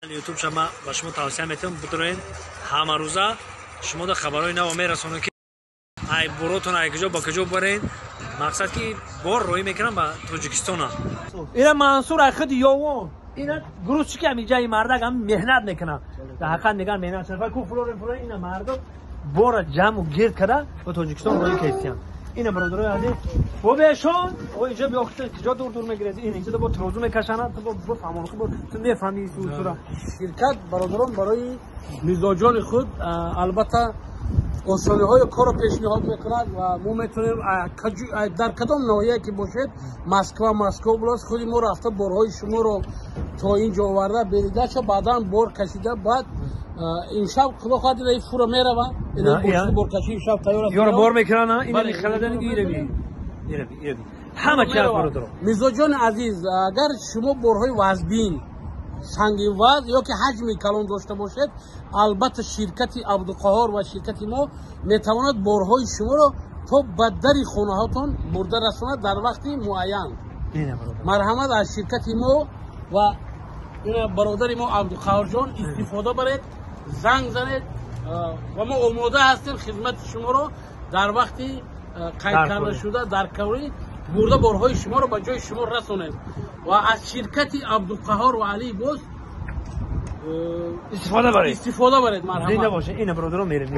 یوتیوب شما با شما توصیه میتونم بتونین همه روزه شما در خبرهای نو میرسونه که ای بروتون ای کجا با کجا برین مقصد که بار روی میکنم با تاجیکستان. اینا منصور اخد یوون اینا گروه چی که میجای مرد هم مهنت میکنن در حقیقت میگن مهنت صرفا کو فلور اینا مرد بار جمع گیر کرده با تاجیکستان روی کیسیان. اینا برادرای عزیز و بهشون و اینجا بیاخته کجا دور دور میگیره این اینجا با تروزو میکشنن تو با فهمون خود تو میفهمی صورت شرکت برادران برای مزاجان خود البته اصولی های کار رو پیشنهاد میکند و ما میتونیم در کدام ناحیه که باشید مسکو بلاس خودی ما رفته بارهای شما رو تا اینجا آورده بریده چه بعدا بار کشیده بعد این شب خدا خاطر این فورا میروه این بار کشی شب تیار است یارو بار میکنن این خلدن ایره همه چیز برادر مزاجان عزیز اگر شما بارهای وزبین سنگین وزن یا که حجم کلان داشته باشد البته شرکت عبدالقهار و شرکت ما میتواند بارهای شما رو تا به در خانه هاتون برده رساند در وقت معین. مرحمت از شرکت ما و این برادر ما عبدالقهار جان استفاده برید زنگ زنید و ما آماده هستیم خدمت شما رو در وقت قید کرده شده در کوری برده بارهای شما رو به جای شما رسونید و از شرکت عبدالقهار و علی بوس استفاده برید مرحمت. زنده باشه این برادران میریم